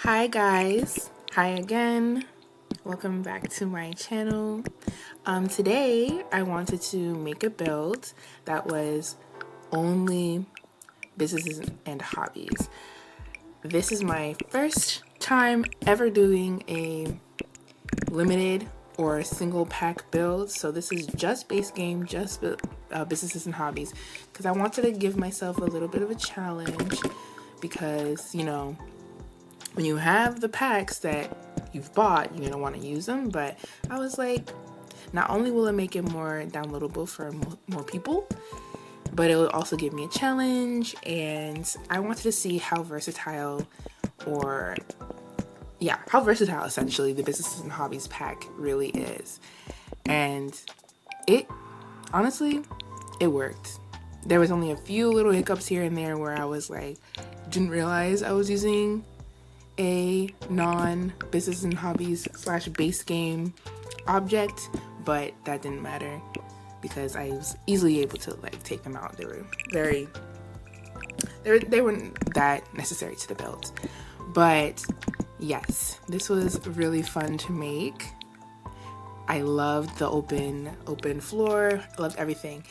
Hi guys, hi again. Welcome back to my channel. Today I wanted to make a build that was only businesses and hobbies. This is my first time ever doing a limited or single pack build, so this is just base game, just businesses and hobbies, because I wanted to give myself a little bit of a challenge because, when you have the packs that you've bought, you're gonna want to use them. But I was like, not only will it make it more downloadable for more people, but it will also give me a challenge. And I wanted to see how versatile essentially the Businesses and Hobbies pack really is. And it honestly, it worked. There was only a few little hiccups here and there where I was like, didn't realize I was using a non-business and hobbies / base game object, but that didn't matter because I was easily able to take them out. They weren't that necessary to the build. But yes, this was really fun to make. I loved the open floor. I loved everything.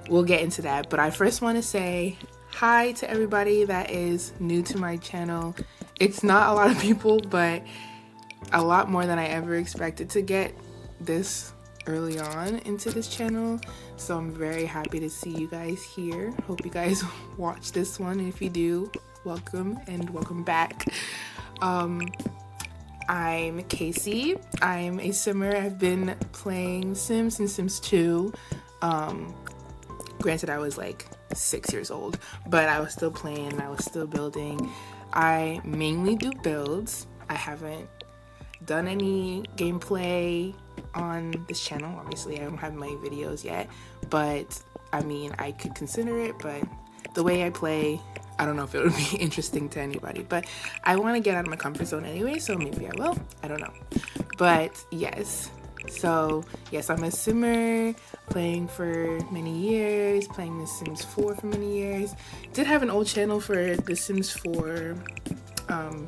We'll get into that, but I first want to say hi to everybody that is new to my channel. It's not a lot of people, but a lot more than I ever expected to get this early on into this channel. So I'm very happy to see you guys here. Hope you guys watch this one. And if you do, welcome and welcome back. I'm Casey. I'm a simmer. I've been playing Sims since Sims 2. Granted, I was like 6 years old, but I was still playing. I was still building. I mainly do builds. I haven't done any gameplay on this channel. Obviously, I don't have my videos yet, but I mean, I could consider it, but the way I play, I don't know if it would be interesting to anybody, but I want to get out of my comfort zone anyway, so maybe I will. I don't know. But yes. So yes, I'm a simmer, playing for many years, playing The Sims 4 for many years. Did have an old channel for The Sims 4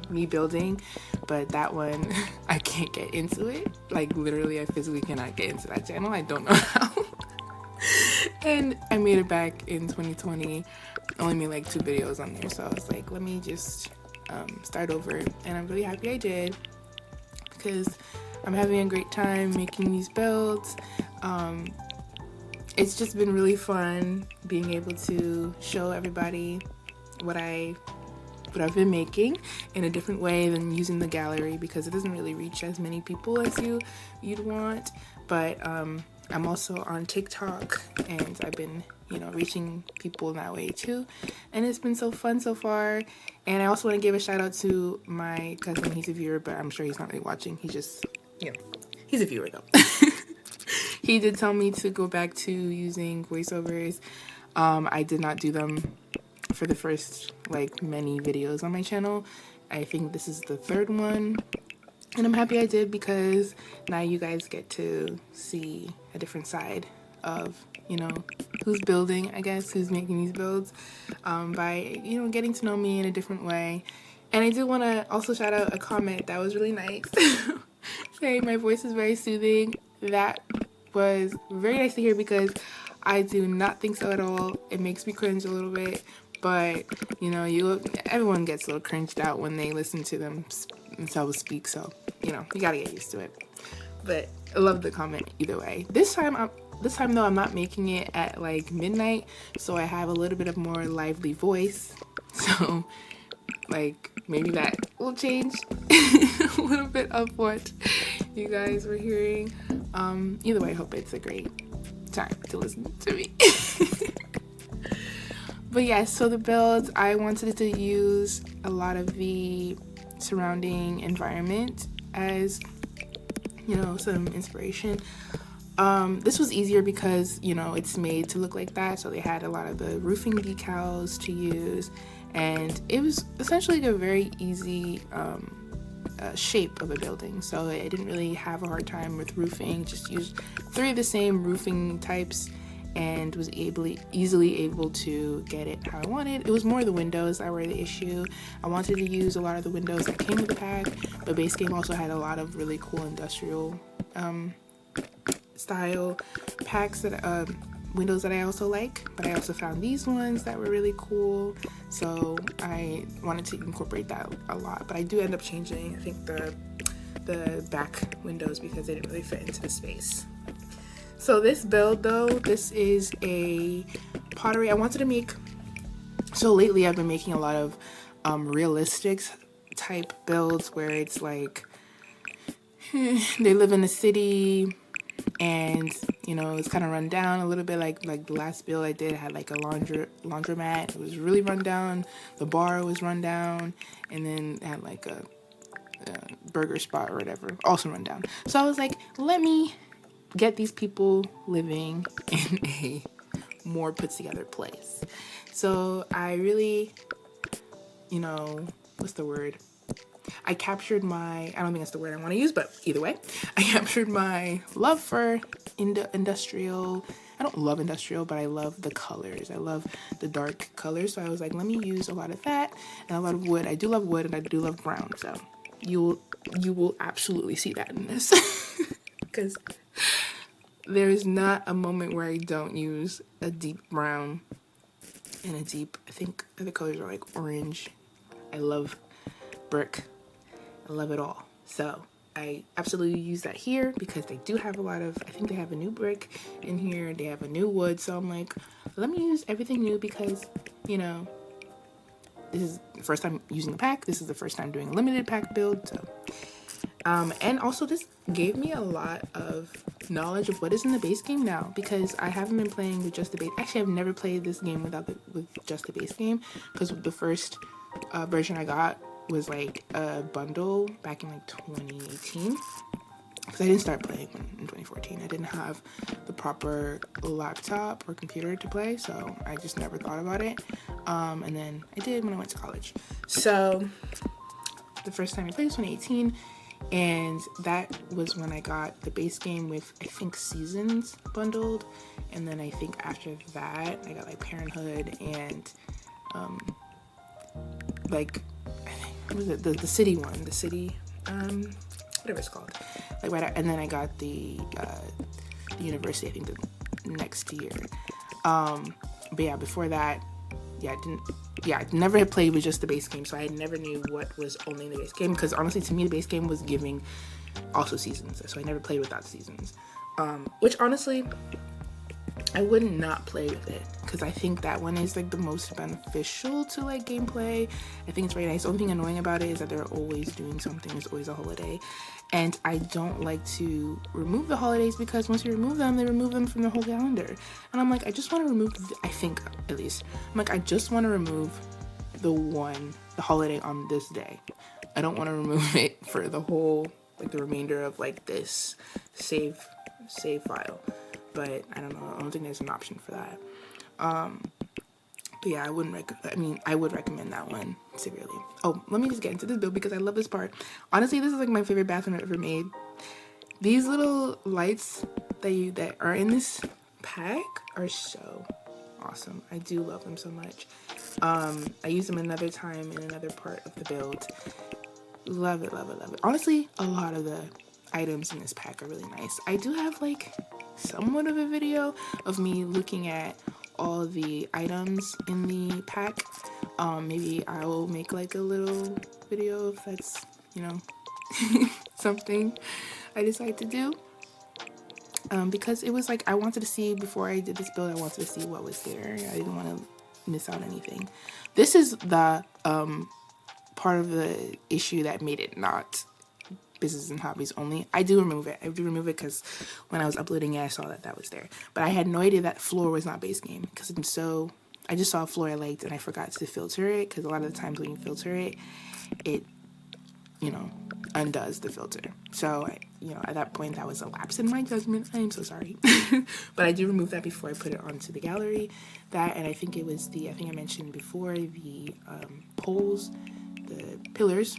me building, but that one I can't get into it. Like literally, I physically cannot get into that channel. I don't know how. And I made it back in 2020. I only made like 2 videos on there, so I was like, let me just start over. And I'm really happy I did because I'm having a great time making these builds. It's just been really fun being able to show everybody what I've been making in a different way than using the gallery, because it doesn't really reach as many people as you'd want. But I'm also on TikTok, and I've been reaching people in that way too, and it's been so fun so far. And I also want to give a shout out to my cousin. He's a viewer, but I'm sure he's not really watching. He just he's a viewer though. He did tell me to go back to using voiceovers. I did not do them for the first many videos on my channel. I think this is the 3rd one, and I'm happy I did because now you guys get to see a different side of who's building, I guess, who's making these builds, by getting to know me in a different way. And I do want to also shout out a comment that was really nice. Saying my voice is very soothing. That was very nice to hear because I do not think so at all. It makes me cringe a little bit, but everyone gets a little cringed out when they listen to themselves speak, so you gotta get used to it. But I love the comment either way. This time though, I'm not making it at midnight, so I have a little bit of more lively voice, so maybe that will change a little bit of what you guys were hearing. Either way, I hope it's a great time to listen to me. But yeah, so the builds, I wanted to use a lot of the surrounding environment as some inspiration. This was easier because it's made to look like that, so they had a lot of the roofing decals to use, and it was essentially a very easy shape of a building, so I didn't really have a hard time with roofing. Just used 3 of the same roofing types, and was easily able to get it how I wanted. It was more the windows that were the issue. I wanted to use a lot of the windows that came with the pack, but base game also had a lot of really cool industrial style packs that windows that I also like, but I also found these ones that were really cool, so I wanted to incorporate that a lot. But I do end up changing, I think, the back windows because they didn't really fit into the space. So this build though, this is a pottery I wanted to make. So lately I've been making a lot of realistic type builds where it's like they live in the city and you know it's kind of run down a little bit, like the last build I did had like a laundromat. It was really run down. The bar was run down, and then it had like a burger spot or whatever, also run down. So I was like, let me get these people living in a more put together place. So I really, you know, what's the word? I captured my, I don't think that's the word I want to use, but either way, I captured my love for industrial. I don't love industrial, but I love the colors. I love the dark colors. So I was like, let me use a lot of that and a lot of wood. I do love wood and I do love brown. So you will absolutely see that in this because there is not a moment where I don't use a deep brown and a deep, I think the colors are like orange. I love brick. I love it all. So I absolutely use that here because they do have a lot of, I think they have a new brick in here. They have a new wood. So I'm like, let me use everything new because, you know, this is the first time using the pack. This is the first time doing a limited pack build. So, and also this gave me a lot of knowledge of what is in the base game now because I haven't been playing with just the base. Actually, I've never played this game with just the base game because the first version I got was like a bundle back in like 2018 because I didn't start playing in 2014. I didn't have the proper laptop or computer to play, so I just never thought about it. And then I did when I went to college. So the first time I played was 2018, and that was when I got the base game with, I think, Seasons bundled. And then I think after that, I got like Parenthood and like, I think, what was it? The city one, the city, whatever it's called. Like right, and then I got the university, I think, the next year. But yeah, before that, I never had played with just the base game, so I never knew what was only in the base game, because honestly, to me, the base game was giving also Seasons, so I never played without Seasons. Which honestly, I would not play with it, because I think that one is like the most beneficial to like gameplay. I think it's very nice. The only thing annoying about it is that they're always doing something. There's always a holiday, and I don't like to remove the holidays, because once you remove them, they remove them from the whole calendar. And I'm like, I just want to remove, I think at least, I'm like, I just want to remove the holiday on this day. I don't want to remove it for the whole, like the remainder of like this save file. But I don't know. I don't think there's an option for that. But yeah, I would recommend that one severely. Oh, let me just get into this build because I love this part. Honestly, this is like my favorite bathroom I've ever made. These little lights that are in this pack are so awesome. I do love them so much. I use them another time in another part of the build. Love it, love it, love it. Honestly, a lot of the items in this pack are really nice. I do have like somewhat of a video of me looking at all the items in the pack. Maybe I will make like a little video if that's, you know, something I decide to do. Because it was like, I wanted to see, before I did this build, I wanted to see what was there. I didn't want to miss out anything. This is the part of the issue that made it not Businesses and Hobbies only. I do remove it because when I was uploading it, I saw that was there. But I had no idea that floor was not base game, because I just saw a floor I liked and I forgot to filter it, because a lot of the times when you filter it, you know, undoes the filter. So, at that point, that was a lapse in my judgment. I am so sorry. But I do remove that before I put it onto the gallery. That, and I think it was I think I mentioned before, the poles, the pillars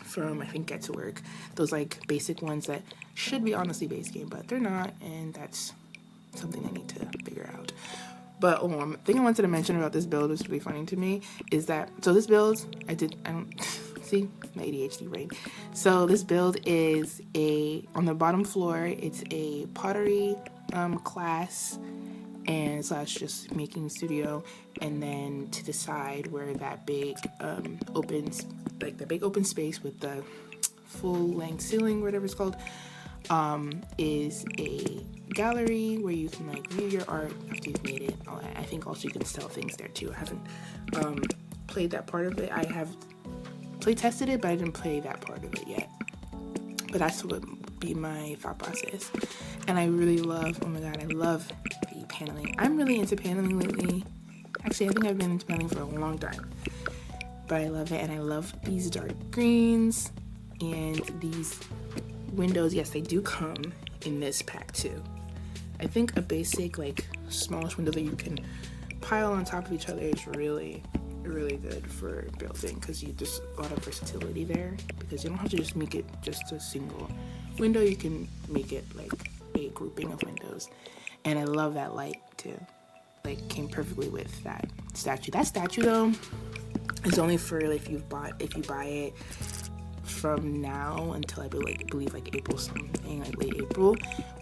from, I think, Get to Work. Those like basic ones that should be honestly base game, but they're not, and that's something I need to figure out. But thing I wanted to mention about this build, which is really funny to me, is that, so this build, I don't, see, my ADHD brain. So this build is on the bottom floor, it's a pottery class and slash just making studio. And then to the side where that big open space with the full length ceiling, whatever it's called, is a gallery where you can like view your art after you've made it. I think also you can sell things there too. I haven't played that part of it. I have play tested it, but I didn't play that part of it yet. But that's what would be my thought process. And I really love, oh my god, I love the paneling. I'm really into paneling lately. Actually, I think I've been into paneling for a long time. But I love it, and I love these dark greens and these windows. Yes, they do come in this pack too. I think a basic like smallish window that you can pile on top of each other is really good for building, because there's a lot of versatility there, because you don't have to just make it just a single window. You can make it like a grouping of windows. And I love that light too, like came perfectly with that statue. That statue though is only for if you buy it from now until I believe like April something, like late April,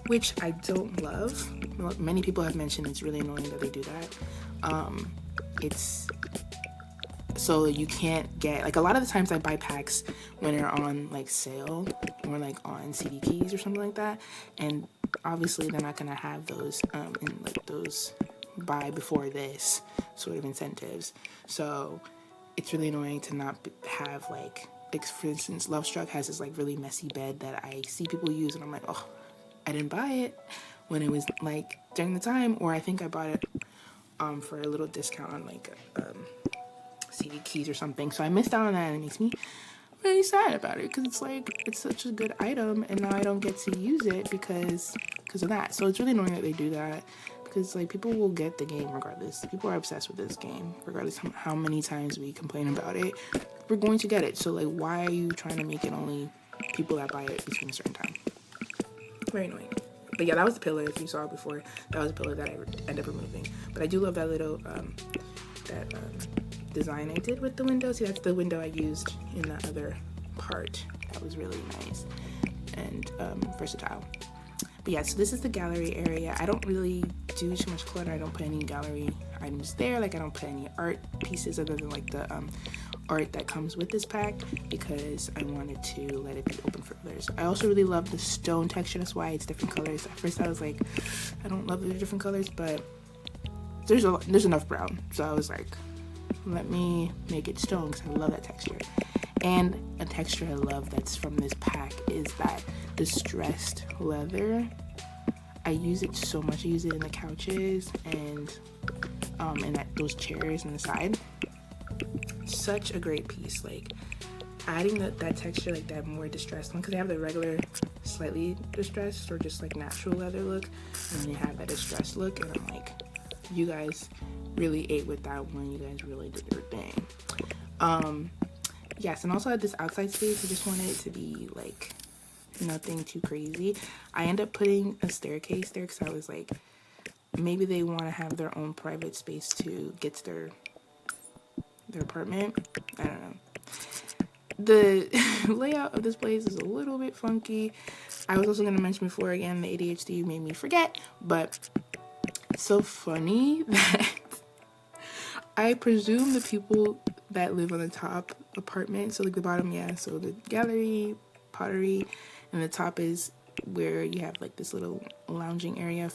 which I don't love. Many people have mentioned it's really annoying that they do that. It's so you can't get, like, a lot of the times I buy packs when they're on like sale or like on CD keys or something like that, and obviously they're not gonna have those in like those buy before this sort of incentives. So it's really annoying to not have like for instance, Love Struck has this like really messy bed that I see people use, and I'm like, oh, I didn't buy it when it was like during the time, or I think I bought it for a little discount on like CD keys or something. So I missed out on that, and it makes me really sad about it, because it's like it's such a good item, and now I don't get to use it because of that. So it's really annoying that they do that, because like people will get the game regardless. People are obsessed with this game regardless of how many times we complain about it. We're going to get it. So like, why are you trying to make it only people that buy it between a certain time? Very annoying. But yeah, that was the pillar. If you saw it before, that was a pillar that I ended up removing. But I do love that little design I did with the window. See, that's the window I used in that other part. That was really nice and versatile. But yeah, so this is the gallery area. I don't really do too much clutter. I don't put any gallery items there. Like, I don't put any art pieces other than like the art that comes with this pack, because I wanted to let it be open for others. I also really love the stone texture. That's why it's different colors. At first I was like, I don't love the different colors, but there's enough brown. So I was like, let me make it stone, because I love that texture. And a texture I love that's from this pack is that distressed leather. I use it so much. I use it in the couches and those chairs on the side. Such a great piece. Like, adding that texture, like that more distressed one, because they have the regular slightly distressed or just like natural leather look, and then they have that distressed look, and I'm like, you guys really ate with that one. You guys really did your thing. Yes, and also at this outside space, I just wanted it to be like nothing too crazy. I end up putting a staircase there because I was like, maybe they want to have their own private space to get to their apartment. I don't know. The layout of this place is a little bit funky. I was also going to mention before, again, the ADHD made me forget, but it's so funny that I presume the people that live on the top apartment, so like the bottom, yeah, so the gallery, pottery, and the top is where you have like this little lounging area.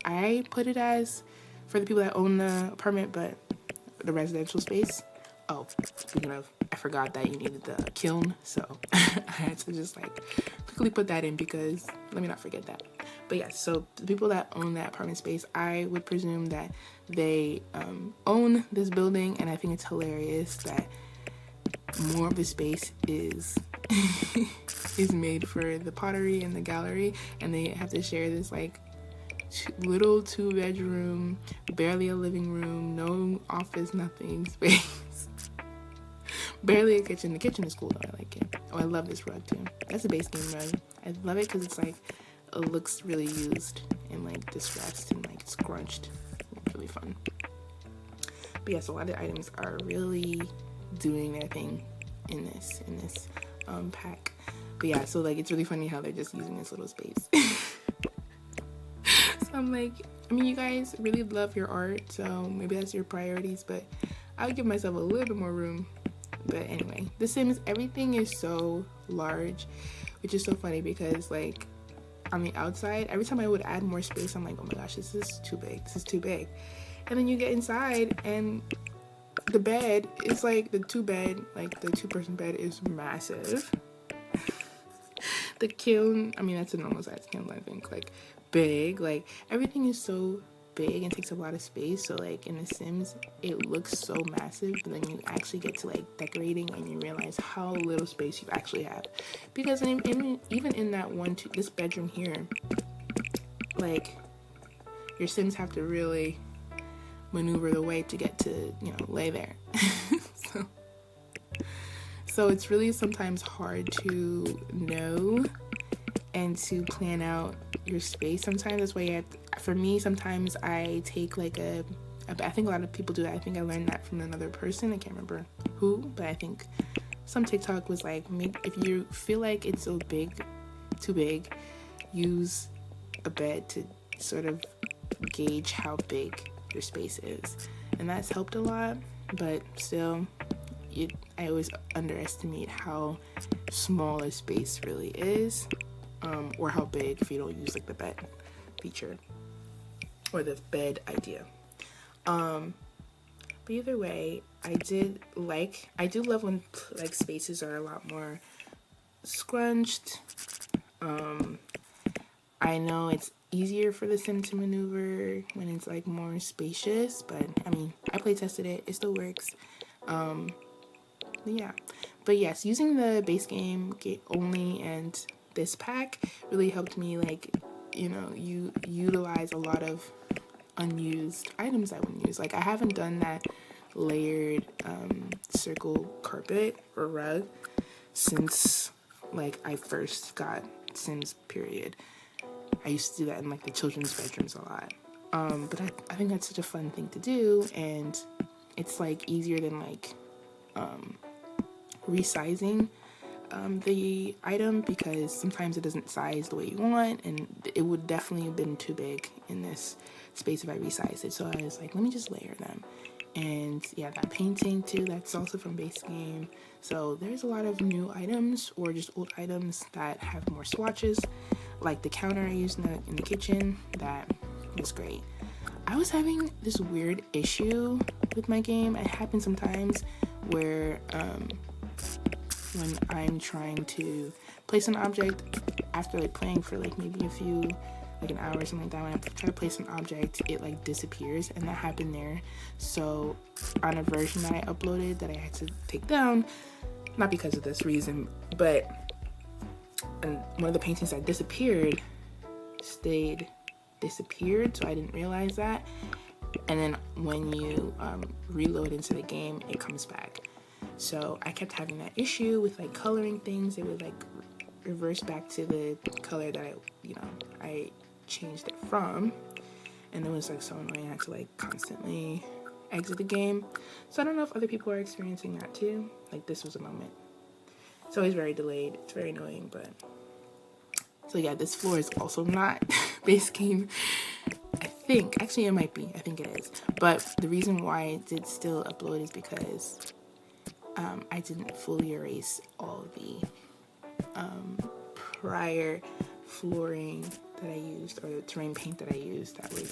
I put it as for the people that own the apartment, but the residential space. Oh, speaking of, I forgot that you needed the kiln, so I had to just like quickly put that in, because let me not forget that. But yeah, so the people that own that apartment space, I would presume that they own this building, and I think it's hilarious that more of the space is is made for the pottery and the gallery, and they have to share this like little 2-bedroom, barely a living room, no office, nothing space. Barely a kitchen. The kitchen is cool though. I like it. Oh, I love this rug too. That's a base game rug. I love it because it's like it looks really used and like distressed and like scrunched. It's really fun. But yeah, so a lot of the items are really doing their thing in this pack. But yeah, so like it's really funny how they're just using this little space. So I'm like, I mean, you guys really love your art, so maybe that's your priorities, but I would give myself a little bit more room. But anyway, The Sims, everything is so large, which is so funny because like on the outside, every time I would add more space, I'm like, oh my gosh, this is too big. This is too big. And then you get inside and the bed is like the two-person bed is massive. The kiln, I mean, that's a normal size kiln, I think, like big. Like everything is so big and takes a lot of space. So like in The Sims, it looks so massive, but then you actually get to like decorating and you realize how little space you actually have. Because even in that this bedroom here, like your Sims have to really maneuver the way to get to, lay there. So it's really sometimes hard to know and to plan out your space. Sometimes that's why for me, sometimes I take like I think a lot of people do that. I think I learned that from another person. I can't remember who, but I think some TikTok was like, if you feel like it's too big, use a bed to sort of gauge how big your space is. And that's helped a lot, but still, I always underestimate how small a space really is, or how big if you don't use like the bed feature or the bed idea. But either way, I do love when like spaces are a lot more scrunched. I know it's easier for the Sim to maneuver when it's like more spacious, but I mean, I play tested it still works. Yeah, but yes, using the base game only and this pack really helped me like you utilize a lot of unused items I wouldn't use. Like I haven't done that layered circle carpet or rug since like I first got Sims, period. I used to do that in like the children's bedrooms a lot, but I think that's such a fun thing to do, and it's like easier than like resizing the item, because sometimes it doesn't size the way you want, and it would definitely have been too big in this space if I resized it. So I was like, let me just layer them. And yeah, that painting too, that's also from base game. So there's a lot of new items or just old items that have more swatches, like the counter I used in the kitchen. That was great. I was having this weird issue with my game. It happens sometimes where when I'm trying to place an object after like playing for like maybe an hour or something like that, when I try to place an object, it like disappears, and that happened there. So on a version that I uploaded that I had to take down, not because of this reason, but one of the paintings that disappeared disappeared, so I didn't realize that. And then when you reload into the game, it comes back. So I kept having that issue with like coloring things. It would like reverse back to the color that I changed it from, and it was like so annoying. I had to like constantly exit the game. So I don't know if other people are experiencing that too. Like this was a moment. It's always very delayed. It's very annoying, but so yeah, this floor is also not base game. I think actually it might be. I think it is. But the reason why it did still upload is because I didn't fully erase all the prior flooring that I used, or the terrain paint that I used that would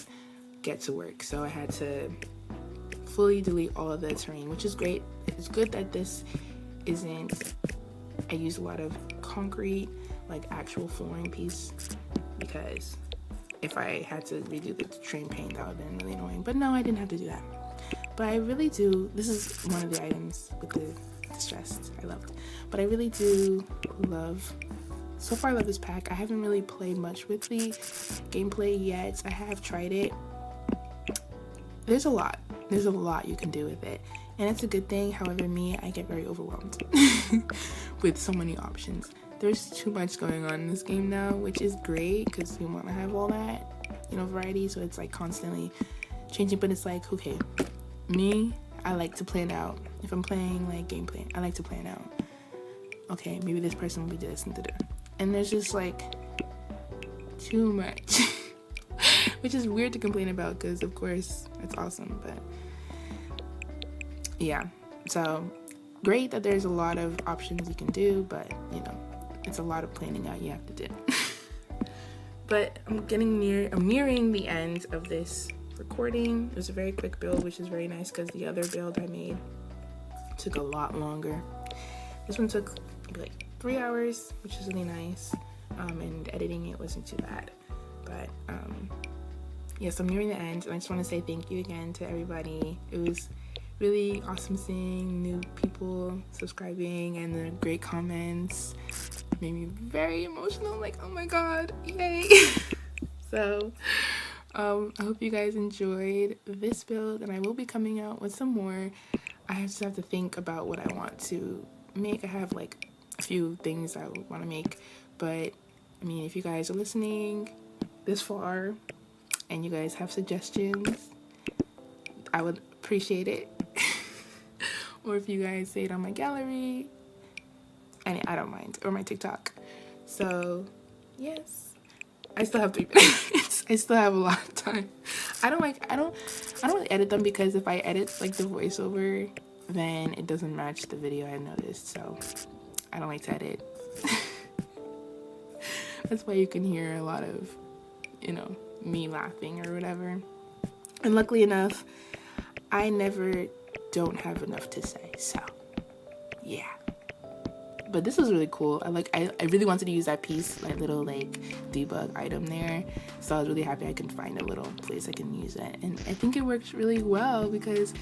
get to work. So I had to fully delete all of the terrain, which is great. It's good that this isn't, I use a lot of concrete, like actual flooring piece, because if I had to redo the terrain paint, that would have been really annoying. But no, I didn't have to do that. But I really do, this is one of the items with the distressed I loved. But I really do love, so far I love this pack. I haven't really played much with the gameplay yet. I have tried it. There's a lot you can do with it, and it's a good thing. However, I get very overwhelmed with so many options. there's too much going on in this game now, which is great because we want to have all that, variety. So it's like constantly changing, but it's like, okay, me, I like to plan out. If I'm playing like gameplay, I like to plan out. Okay, maybe this person will be this and da-da. And there's just like too much, which is weird to complain about because of course it's awesome, but yeah. So great that there's a lot of options you can do, but it's a lot of planning out you have to do. But I'm nearing the end of this recording. It was a very quick build, which is very nice because the other build I made took a lot longer. This one took maybe like 3 hours, which is really nice, and editing it wasn't too bad. But yes, I'm nearing the end, and I just want to say thank you again to everybody. It was really awesome seeing new people subscribing and the great comments. Made me very emotional, like, oh my god, yay. So I hope you guys enjoyed this build, and I will be coming out with some more. I just have to think about what I want to make. I have like a few things I want to make, but I mean, if you guys are listening this far and you guys have suggestions, I would appreciate it. Or if you guys say it on my gallery, I don't mind, or my TikTok. So yes, I still have 3 minutes. I still have a lot of time. I don't really edit them because if I edit like the voiceover, then it doesn't match the video, I noticed. So I don't like to edit. That's why you can hear a lot of me laughing or whatever. And luckily enough, I never don't have enough to say, so yeah. But this was really cool. I really wanted to use that piece, that little like debug item there, so I was really happy I could find a little place I can use it, and I think it works really well because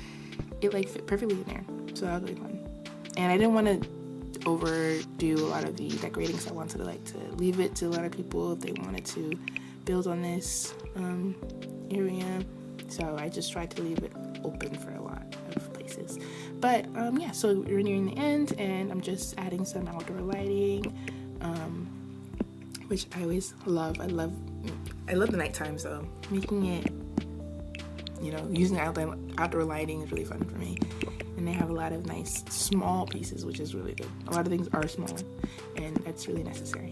it like fit perfectly in there, so that was really fun. And I didn't want to overdo a lot of the decorating, so I wanted to leave it to a lot of people if they wanted to build on this area, so I just tried to leave it open for a lot of places. But yeah, so we're nearing the end, and I'm just adding some outdoor lighting, which I always love. I love the nighttime, so making it, using outdoor lighting is really fun for me. And they have a lot of nice small pieces, which is really good. A lot of things are small, and that's really necessary.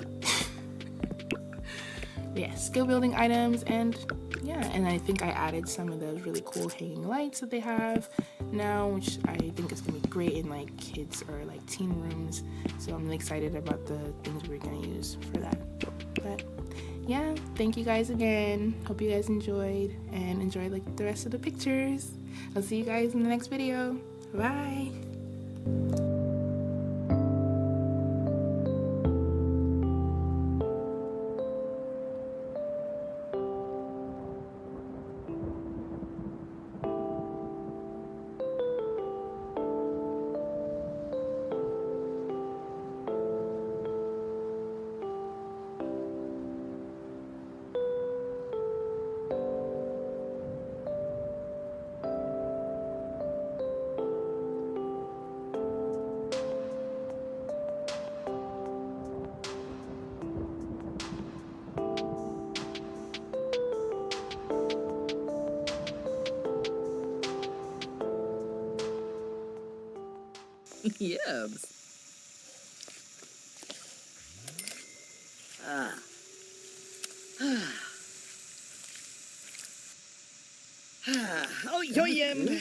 Yeah, skill building items, and yeah, and I think I added some of those really cool hanging lights that they have now, which I think is gonna be great in like kids or like teen rooms. So I'm really excited about the things we're gonna use for that. But yeah, thank you guys again. Hope you guys enjoyed, and enjoy like the rest of the pictures. I'll see you guys in the next video. Bye. Yibs. Oh, yoyim.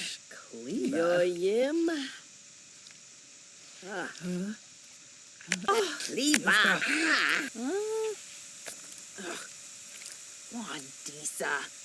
Yoyim. Oh, Liba. Wandisa.